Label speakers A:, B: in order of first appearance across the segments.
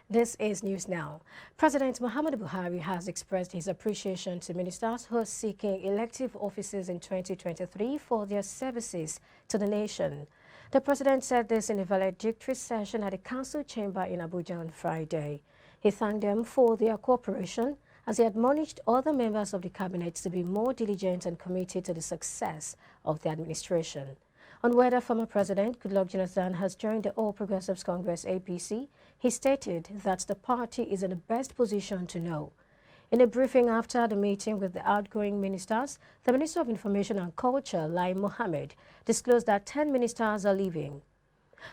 A: This is News Now. President Muhammadu Buhari has expressed his appreciation to ministers who are seeking elective offices in 2023 for their services to the nation. The president said this in a valedictory session at the council chamber in Abuja on Friday. He thanked them for their cooperation as he admonished other members of the cabinet to be more diligent and committed to the success of the administration. On whether former President Goodluck Jonathan has joined the All Progressives Congress APC, he stated that the party is in the best position to know. In a briefing after the meeting with the outgoing ministers, the Minister of Information and Culture, Lai Mohammed, disclosed that 10 ministers are leaving.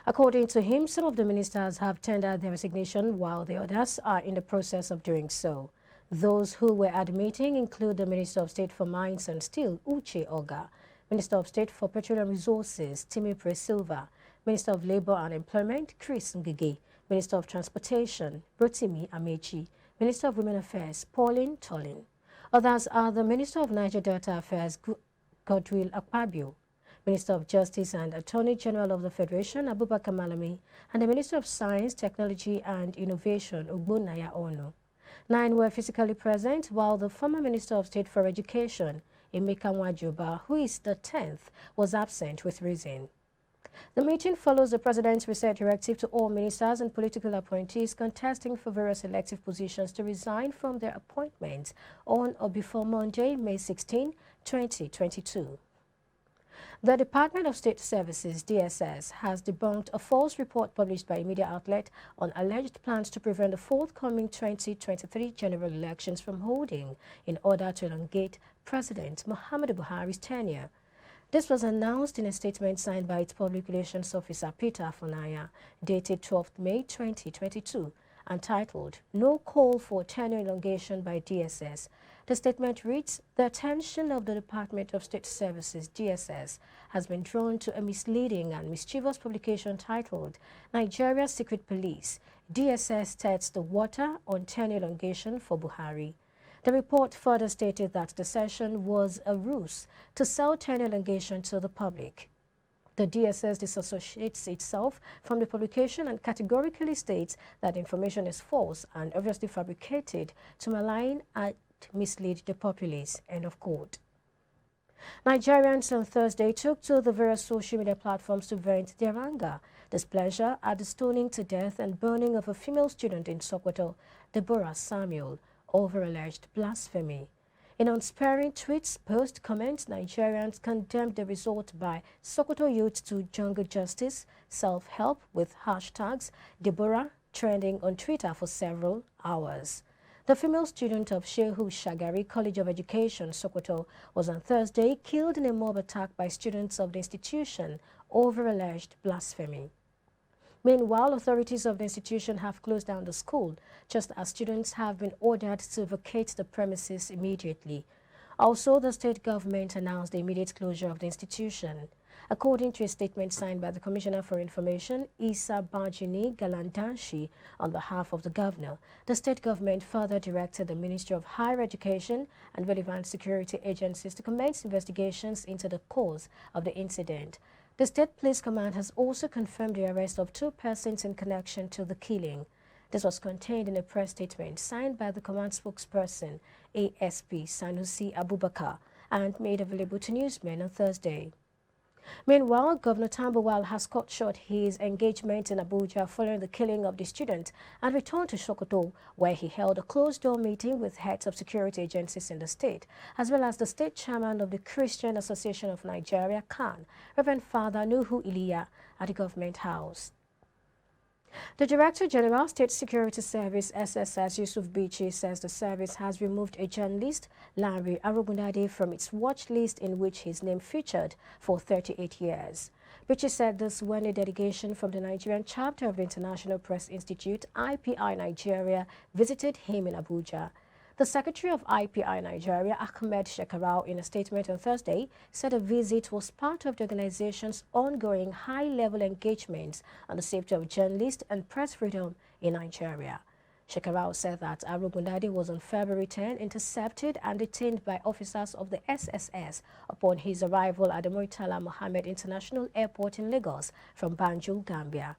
A: According to him, some of the ministers have tendered their resignation while the others are in the process of doing so. Those who were at the meeting include the Minister of State for Mines and Steel, Uche Oga, Minister of State for Petroleum Resources, Timi Silva, Minister of Labour and Employment, Chris Ngige, Minister of Transportation, Rotimi Amechi, Minister of Women Affairs, Pauline Tolin. Others are the Minister of Niger Delta Affairs, Godwill Akpabio, Minister of Justice and Attorney General of the Federation, Abubakar Malami, and the Minister of Science, Technology and Innovation, Ogbonnaya Onu. 9 were physically present, while the former Minister of State for Education, Emeka Nwajoba, who is the 10th, was absent with reason. The meeting follows the President's recent directive to all ministers and political appointees contesting for various elective positions to resign from their appointments on or before Monday, May 16, 2022. The Department of State Services, DSS, has debunked a false report published by a media outlet on alleged plans to prevent the forthcoming 2023 general elections from holding in order to elongate President Muhammadu Buhari's tenure. This was announced in a statement signed by its Public Relations Officer, Peter Afonaya, dated 12th May 2022, and titled, "No Call for Tenure Elongation by DSS." The statement reads, "The attention of the Department of State Services, DSS, has been drawn to a misleading and mischievous publication titled, Nigeria's Secret Police, DSS Tests the Water on Tenure Elongation for Buhari." The report further stated that the session was a ruse to sell tenure elongation to the public. The DSS disassociates itself from the publication and categorically states that the information is false and obviously fabricated to malign and mislead the populace. End of quote. Nigerians on Thursday took to the various social media platforms to vent their anger, displeasure at the stoning to death and burning of a female student in Sokoto, Deborah Samuel, over alleged blasphemy. In unsparing tweets, post comments, Nigerians condemned the result by Sokoto youth to jungle justice, self-help with hashtags Deborah trending on Twitter for several hours. The female student of Shehu Shagari College of Education, Sokoto, was on Thursday killed in a mob attack by students of the institution over alleged blasphemy. Meanwhile, authorities of the institution have closed down the school, just as students have been ordered to vacate the premises immediately. Also, the state government announced the immediate closure of the institution. According to a statement signed by the Commissioner for Information, Isa Bajini Galandanshi, on behalf of the governor, the state government further directed the Ministry of Higher Education and relevant security agencies to commence investigations into the cause of the incident. The State Police Command has also confirmed the arrest of 2 persons in connection to the killing. This was contained in a press statement signed by the command spokesperson, ASP Sanusi Abubakar, and made available to newsmen on Thursday. Meanwhile, Governor Tambawal has cut short his engagement in Abuja following the killing of the student and returned to Sokoto, where he held a closed-door meeting with heads of security agencies in the state, as well as the state chairman of the Christian Association of Nigeria, CAN, Reverend Father Nuhu Iliya, at the government house. The Director General, State Security Service, SSS, Yusuf Bichi, says the service has removed a journalist, LANRE AROGUNDADE, from its watch list in which his name featured for 38 years. Bichi said this when a delegation from the Nigerian chapter of the International Press Institute, IPI Nigeria, visited him in Abuja. The Secretary of IPI Nigeria, Ahmed Shekarau, in a statement on Thursday, said the visit was part of the organization's ongoing high-level engagements on the safety of journalists and press freedom in Nigeria. Shekarau said that Arogundade was on February 10 intercepted and detained by officers of the SSS upon his arrival at the Murtala Mohammed International Airport in Lagos from Banjul, Gambia.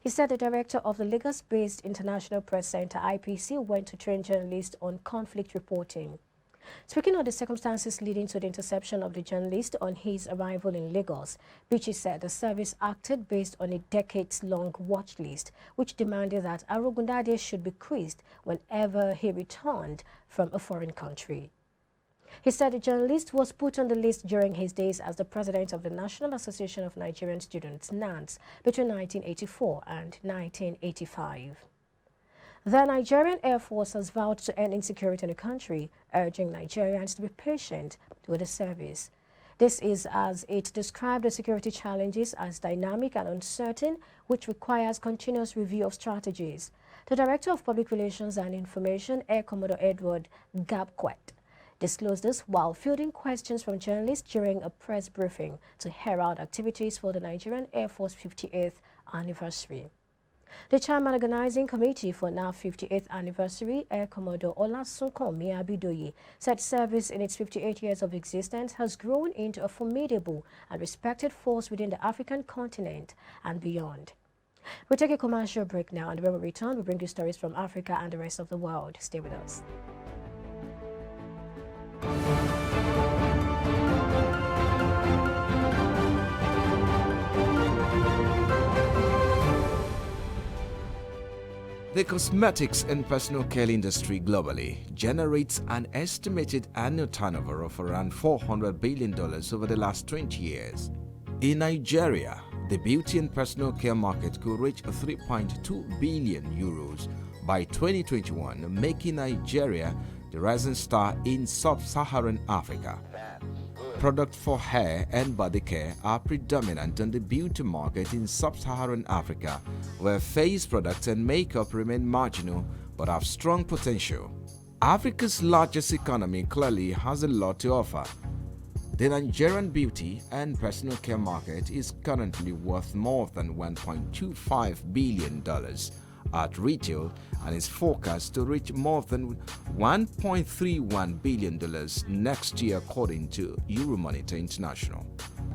A: He said the director of the Lagos-based International Press Center, IPC, went to train journalists on conflict reporting. Speaking of the circumstances leading to the interception of the journalist on his arrival in Lagos, Bichi said the service acted based on a decades-long watch list, which demanded that AROGUNDADE should be quizzed whenever he returned from a foreign country. He said the journalist was put on the list during his days as the president of the National Association of Nigerian Students, NANS, between 1984 and 1985. The Nigerian Air Force has vowed to end insecurity in the country, urging Nigerians to be patient with the service. This is as it described the security challenges as dynamic and uncertain, which requires continuous review of strategies. The Director of Public Relations and Information, Air Commodore Edward Gabquet, disclosed this while fielding questions from journalists during a press briefing to herald activities for the Nigerian Air Force 58th anniversary. The Chairman Organizing Committee for NAF 58th Anniversary, Air Commodore Olasunkanmi Abidoye, said service in its 58 years of existence has grown into a formidable and respected force within the African continent and beyond. We'll take a commercial break now, and when we return, we'll bring you stories from Africa and the rest of the world. Stay with us.
B: The cosmetics and personal care industry globally generates an estimated annual turnover of around $400 billion over the last 20 years. In Nigeria, the beauty and personal care market could reach 3.2 billion euros by 2021, making Nigeria the rising star in sub-Saharan Africa. Products for hair and body care are predominant on the beauty market in sub-Saharan Africa, where face products and makeup remain marginal but have strong potential. Africa's largest economy clearly has a lot to offer. The Nigerian beauty and personal care market is currently worth more than $1.25 billion at retail and is forecast to reach more than $1.31 billion next year, according to Euromonitor International.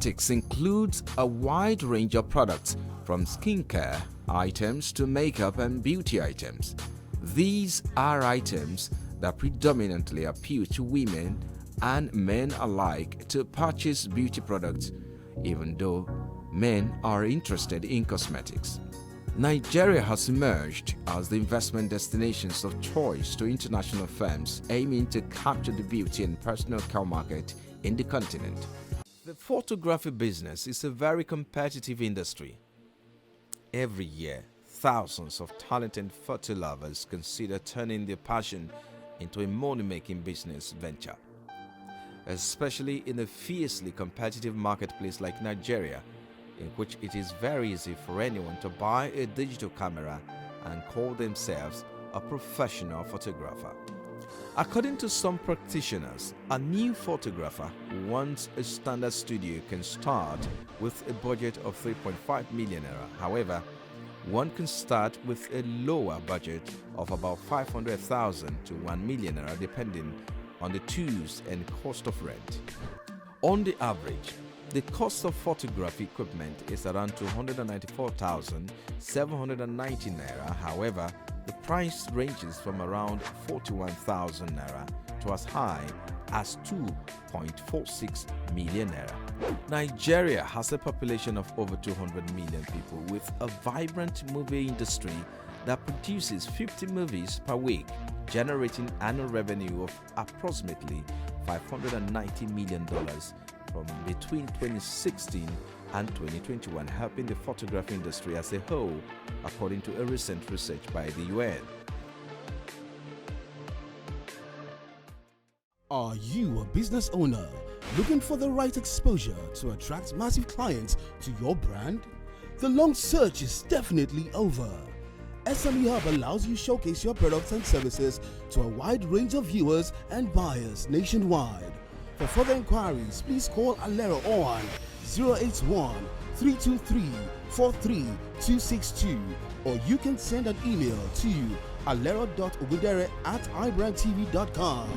B: It includes a wide range of products from skincare items to makeup and beauty items. These are items that predominantly appeal to women and men alike to purchase beauty products, even though men are interested in cosmetics. Nigeria has emerged as the investment destinations of choice to international firms aiming to capture the beauty and personal care market in the continent. The photography business is a very competitive industry. Every year, thousands of talented photo lovers consider turning their passion into a money-making business venture. Especially in a fiercely competitive marketplace like Nigeria, in which it is very easy for anyone to buy a digital camera and call themselves a professional photographer. According to some practitioners, a new photographer who wants a standard studio can start with a budget of 3.5 million naira. However, one can start with a lower budget of about 500,000 to 1 million naira, depending on the tools and cost of rent. On the average, the cost of photography equipment is around 294,790 naira. However, the price ranges from around 41,000 naira to as high as 2.46 million naira. Nigeria has a population of over 200 million people with a vibrant movie industry that produces 50 movies per week, generating annual revenue of approximately $590 million from between 2016 and 2021, helping the photography industry as a whole, according to a recent research by the UN.
C: Are you a business owner looking for the right exposure to attract massive clients to your brand? The long search is definitely over. SME Hub allows you to showcase your products and services to a wide range of viewers and buyers nationwide. For further inquiries, please call ALLERE on 081-323-43262, or you can send an email to allero.ogundere@IBrandTV.com.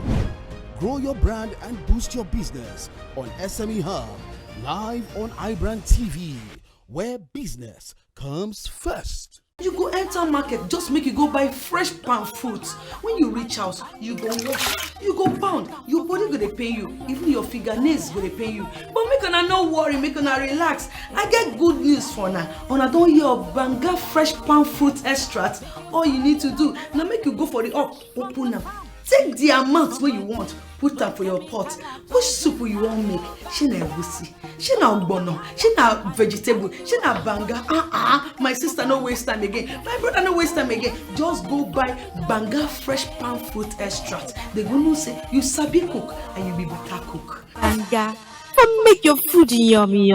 C: Grow your brand and boost your business on SME Hub, live on IBrandTV, where business comes first.
D: You go enter market, just make you go buy fresh palm fruits. When you reach house, you go wash, you go pound, your body go dey pain you, even your fingernails go dey pain you. But make una no worry, make una relax. I get good news for una. Una don hear of Banga fresh palm fruit extract. All you need to do na make you go for the up, open am. Take the amount wey you want, put am for your pot. Which soup you wan make? Shey na egusi, shey na ogbono, shey na vegetable, shey na banga. My sister no waste time again. My brother no waste time again. Just go buy Banga fresh palm fruit extract. They go know say you sabi cook and you be better cook.
E: Banga, come make your food yummy.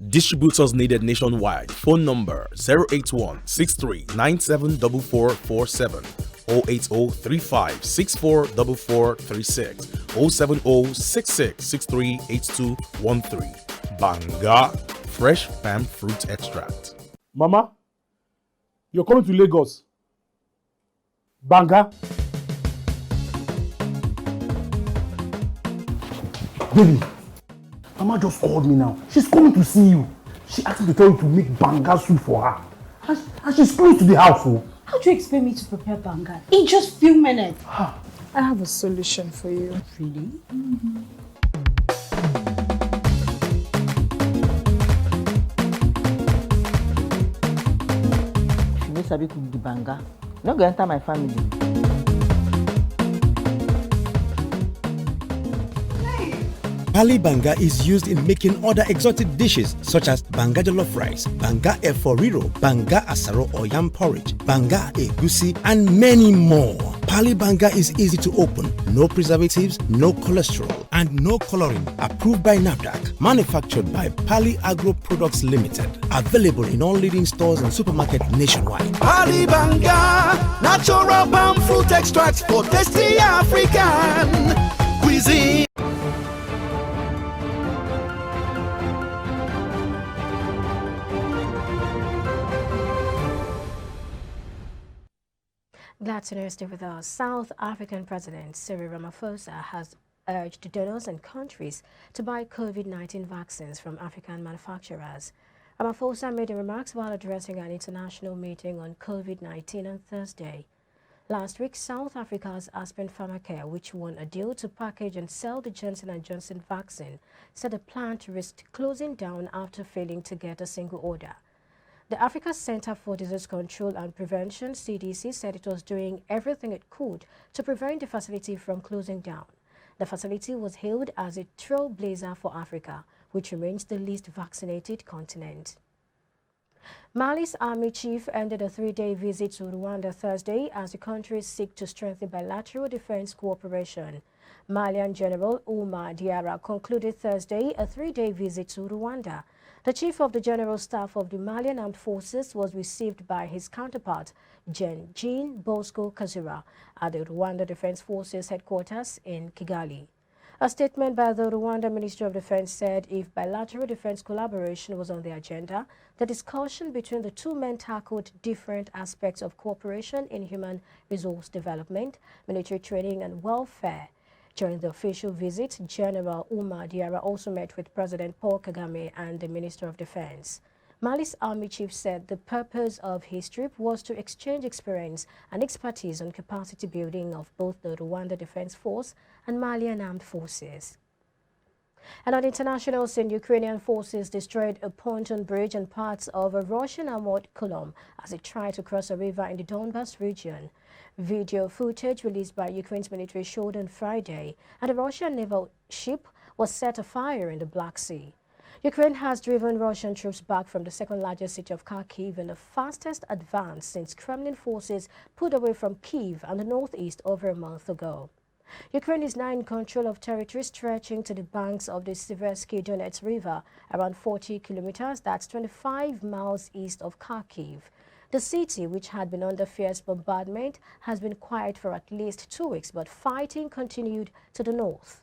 F: Distributors needed nationwide. Phone number 081-6397-4447, 080-3564-4436, 070-6663-8213. Banga fresh palm fruit extract.
G: Mama, you're coming to Lagos. Banga. Baby, Mama just called me now. She's coming to see you. She asked me to tell you to make banga soup for her. And she's close to the house. Oh.
H: How do you expect me to prepare banga in just few minutes?
I: I have a solution for you.
H: Really?
J: If you no sabi cook the banga, you no go enter my family.
K: Pali banga is used in making other exotic dishes such as banga jollof rice, banga efo riro, banga asaro or yam porridge, banga egusi, and many more. Pali banga is easy to open, no preservatives, no cholesterol, and no coloring. Approved by NAFDAC. Manufactured by Pali Agro Products Limited. Available in all leading stores and supermarkets nationwide.
L: Pali banga, natural palm fruit extract for tasty African cuisine.
A: Glad to stay with us. South African President Cyril Ramaphosa has urged donors and countries to buy COVID-19 vaccines from African manufacturers. Ramaphosa made the remarks while addressing an international meeting on COVID-19 on Thursday. Last week, South Africa's Aspen Pharmacare, which won a deal to package and sell the Johnson & Johnson vaccine, said the plant risked closing down after failing to get a single order. The Africa Center for Disease Control and Prevention, CDC, said it was doing everything it could to prevent the facility from closing down. The facility was hailed as a trailblazer for Africa, which remains the least vaccinated continent. Mali's army chief ended a 3-day visit to Rwanda Thursday as the countries seek to strengthen bilateral defense cooperation. Malian General Oumar Diarra concluded Thursday a 3-day visit to Rwanda. The chief of the General Staff of the Malian Armed Forces was received by his counterpart, Jean Bosco Kazura, at the Rwanda Defense Forces headquarters in Kigali. A statement by the Rwanda Ministry of Defense said if bilateral defense collaboration was on the agenda, the discussion between the two men tackled different aspects of cooperation in human resource development, military training, and welfare. During the official visit, General Oumar Diarra also met with President Paul Kagame and the Minister of Defense. Mali's army chief said the purpose of his trip was to exchange experience and expertise on capacity building of both the Rwanda Defense Force and Malian Armed Forces. And on international scene, Ukrainian forces destroyed a pontoon bridge and parts of a Russian armored column as it tried to cross a river in the Donbas region. Video footage released by Ukraine's military showed on Friday, and a Russian naval ship was set afire in the Black Sea. Ukraine has driven Russian troops back from the second-largest city of Kharkiv in the fastest advance since Kremlin forces pulled away from Kyiv and the northeast over a month ago. Ukraine is now in control of territory stretching to the banks of the Seversky Donets River, around 40 kilometers, that's 25 miles east of Kharkiv. The city, which had been under fierce bombardment, has been quiet for at least 2 weeks, but fighting continued to the north.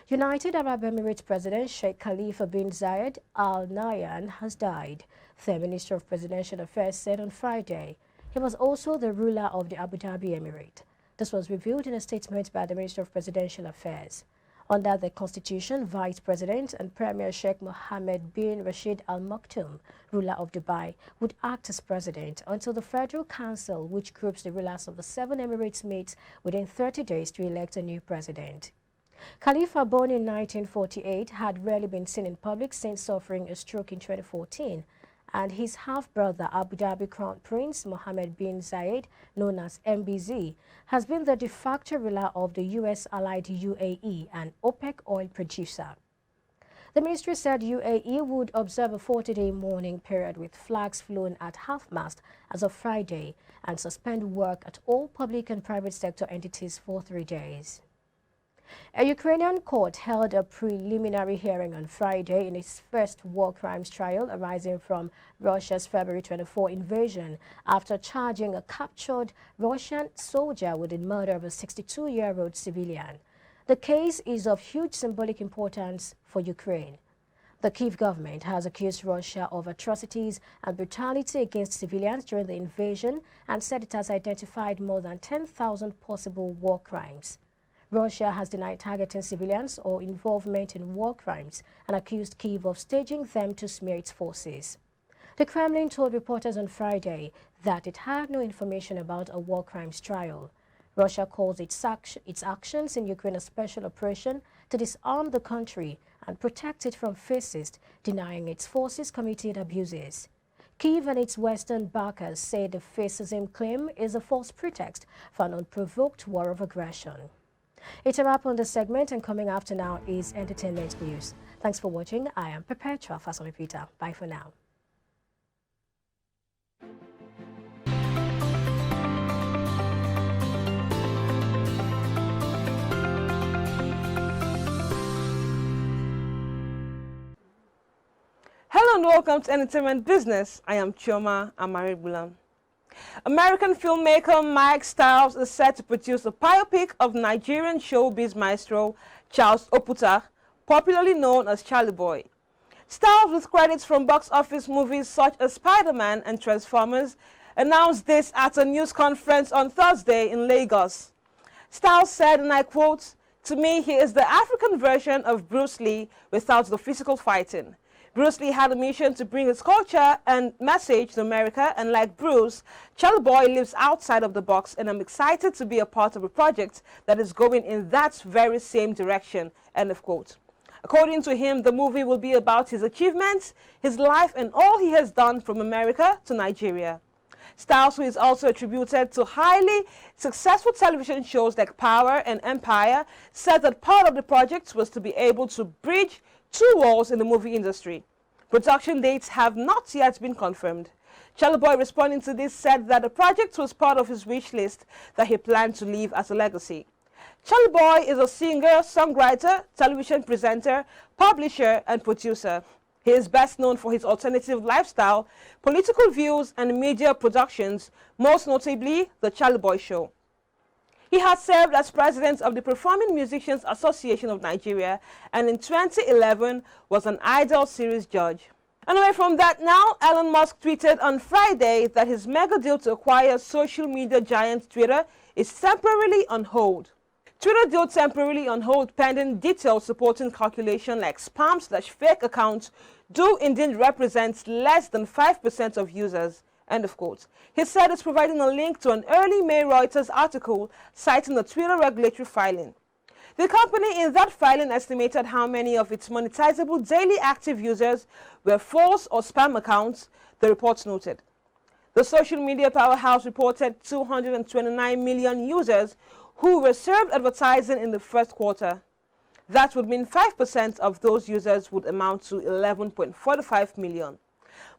A: United Arab Emirates President Sheikh Khalifa bin Zayed Al Nahyan has died, the Minister of Presidential Affairs said on Friday. He was also the ruler of the Abu Dhabi Emirate. This was revealed in a statement by the Minister of Presidential Affairs. Under the constitution, Vice President and Premier Sheikh Mohammed bin Rashid Al Maktoum, ruler of Dubai, would act as president until the Federal Council, which groups the rulers of the 7 Emirates, meets within 30 days to elect a new president. Khalifa, born in 1948, had rarely been seen in public since suffering a stroke in 2014, and his half-brother, Abu Dhabi Crown Prince Mohammed bin Zayed, known as MBZ, has been the de facto ruler of the U.S.-allied UAE, an OPEC oil producer. The ministry said UAE would observe a 40-day mourning period with flags flown at half-mast as of Friday and suspend work at all public and private sector entities for 3 days. A Ukrainian court held a preliminary hearing on Friday in its first war crimes trial arising from Russia's February 24 invasion after charging a captured Russian soldier with the murder of a 62-year-old civilian. The case is of huge symbolic importance for Ukraine. The Kyiv government has accused Russia of atrocities and brutality against civilians during the invasion and said it has identified more than 10,000 possible war crimes. Russia has denied targeting civilians or involvement in war crimes and accused Kyiv of staging them to smear its forces. The Kremlin told reporters on Friday that it had no information about a war crimes trial. Russia calls its actions in Ukraine a special operation to disarm the country and protect it from fascists, denying its forces committed abuses. Kyiv and its Western backers say the fascism claim is a false pretext for an unprovoked war of aggression. It's a wrap on this segment, and coming after now is entertainment news. Thanks for watching. I am Perpetua Fasoni Peter. Bye for now.
M: Hello and welcome to Entertainment Business. I am Chioma Amaribulam. American filmmaker Mike Styles is set to produce a biopic of Nigerian showbiz maestro Charles Oputa, popularly known as Charlie Boy. Styles, with credits from box office movies such as Spider-Man and Transformers, announced this at a news conference on Thursday in Lagos. Styles said, and I quote, "To me, he is the African version of Bruce Lee without the physical fighting. Bruce Lee had a mission to bring his culture and message to America, and like Bruce, Charlie Boy lives outside of the box, and I'm excited to be a part of a project that is going in that very same direction," end of quote. According to him, the movie will be about his achievements, his life, and all he has done from America to Nigeria. Styles, who is also attributed to highly successful television shows like Power and Empire, said that part of the project was to be able to bridge 2 walls in the movie industry. Production dates have not yet been confirmed. Charlie Boy, responding to this, said that the project was part of his wish list that he planned to leave as a legacy. Charlie Boy is a singer, songwriter, television presenter, publisher, and producer. He is best known for his alternative lifestyle, political views, and media productions, most notably The Charlie Boy Show. He has served as president of the Performing Musicians Association of Nigeria, and in 2011 was an Idol series judge. And away from that now, Elon Musk tweeted on Friday that his mega deal to acquire social media giant Twitter is temporarily on hold. Twitter deal temporarily on hold pending details supporting calculation like spam/fake accounts do indeed represent less than 5% of users. End of quote. He said it's providing a link to an early May Reuters article citing the Twitter regulatory filing. The company in that filing estimated how many of its monetizable daily active users were false or spam accounts, the report noted. The social media powerhouse reported 229 million users who were served advertising in the first quarter. That would mean 5% of those users would amount to 11.45 million.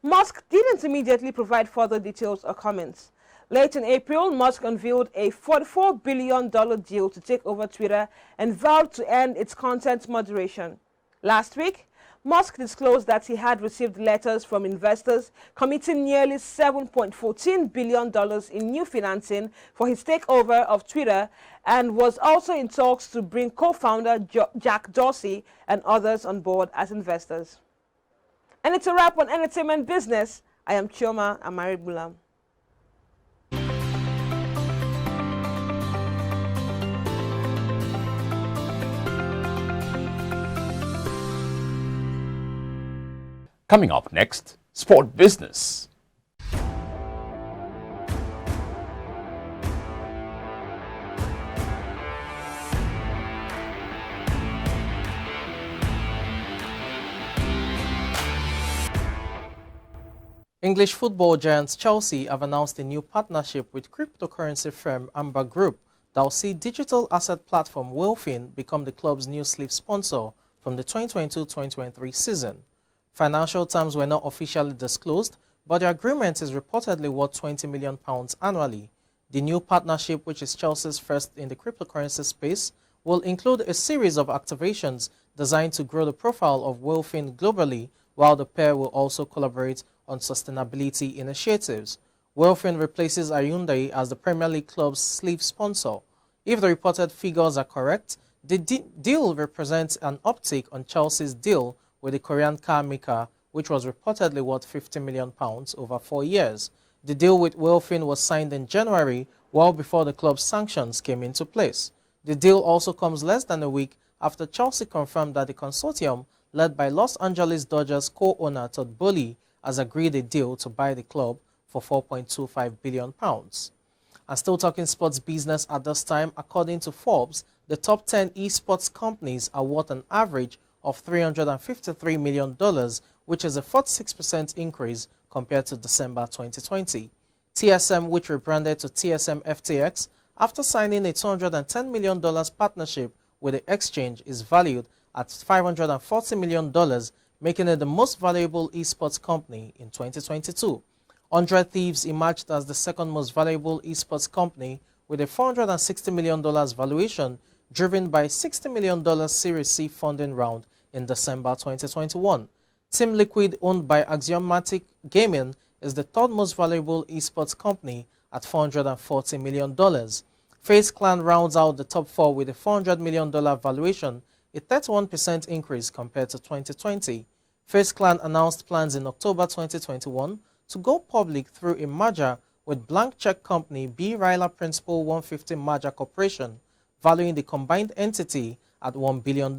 M: Musk didn't immediately provide further details or comments. Late in April, Musk unveiled a $44 billion deal to take over Twitter and vowed to end its content moderation. Last week, Musk disclosed that he had received letters from investors committing nearly $7.14 billion in new financing for his takeover of Twitter, and was also in talks to bring co-founder Jack Dorsey and others on board as investors. And it's a wrap on Entertainment Business. I am Chioma Amaribulam.
N: Coming up next, sport business.
O: English football giants Chelsea have announced a new partnership with cryptocurrency firm Amber Group that will see digital asset platform Wilfin become the club's new sleeve sponsor from the 2022-2023 season. Financial terms were not officially disclosed, but the agreement is reportedly worth £20 million annually. The new partnership, which is Chelsea's first in the cryptocurrency space, will include a series of activations designed to grow the profile of Wilfin globally, while the pair will also collaborate on sustainability initiatives. Wilfin replaces Hyundai as the Premier League club's sleeve sponsor. If the reported figures are correct, the deal represents an uptick on Chelsea's deal with the Korean car maker, which was reportedly worth £50 million over 4 years. The deal with Wilfin was signed in January, well before the club's sanctions came into place. The deal also comes less than a week after Chelsea confirmed that the consortium, led by Los Angeles Dodgers co-owner Todd Boehly, has agreed a deal to buy the club for £4.25 billion. And still talking sports business at this time, according to Forbes, the top 10 esports companies are worth an average of $353 million, which is a 46% increase compared to December 2020. TSM, which rebranded to TSM FTX, after signing a $210 million partnership with the exchange, is valued at $540 million, making it the most valuable esports company in 2022. 100 Thieves emerged as the second most valuable esports company with a $460 million valuation, driven by a $60 million Series C funding round in December 2021. Team Liquid, owned by Axiomatic Gaming, is the third most valuable esports company at $440 million. FaZe Clan rounds out the top four with a $400 million valuation, a 31% increase compared to 2020. FaZe Clan announced plans in October 2021 to go public through a merger with blank check company B. Riley Principal 150 Merger Corporation, valuing the combined entity at $1 billion.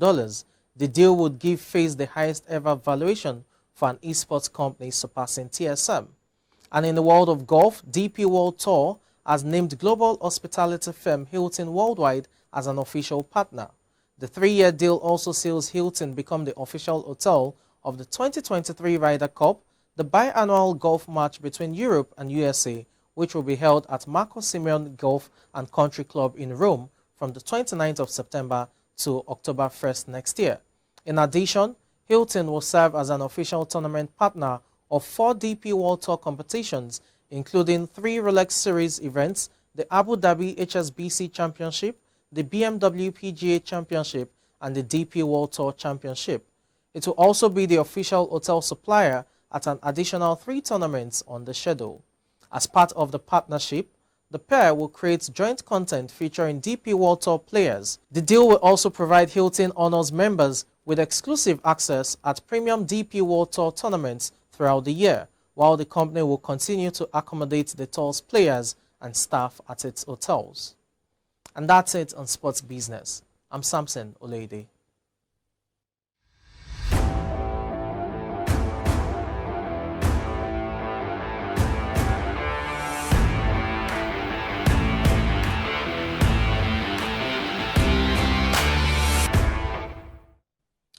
O: The deal would give FaZe the highest ever valuation for an esports company, surpassing TSM. And in the world of golf, DP World Tour has named global hospitality firm Hilton Worldwide as an official partner. The 3-year deal also sees Hilton become the official hotel of the 2023 Ryder Cup, the biannual golf match between Europe and USA, which will be held at Marco Simeon Golf and Country Club in Rome from the 29th of September to October 1st next year. In addition, Hilton will serve as an official tournament partner of 4 DP World Tour competitions, including 3 Rolex Series events, the Abu Dhabi HSBC Championship, the BMW PGA Championship, and the DP World Tour Championship. It will also be the official hotel supplier at an additional 3 tournaments on the schedule. As part of the partnership, the pair will create joint content featuring DP World Tour players. The deal will also provide Hilton Honors members with exclusive access at premium DP World Tour tournaments throughout the year, while the company will continue to accommodate the tour's players and staff at its hotels. And that's it on sports business. I'm Samson Oleide.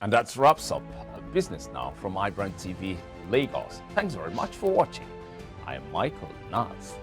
N: And that wraps up Business Now from IBrandTV Lagos. Thanks very much for watching. I am Michael Naz.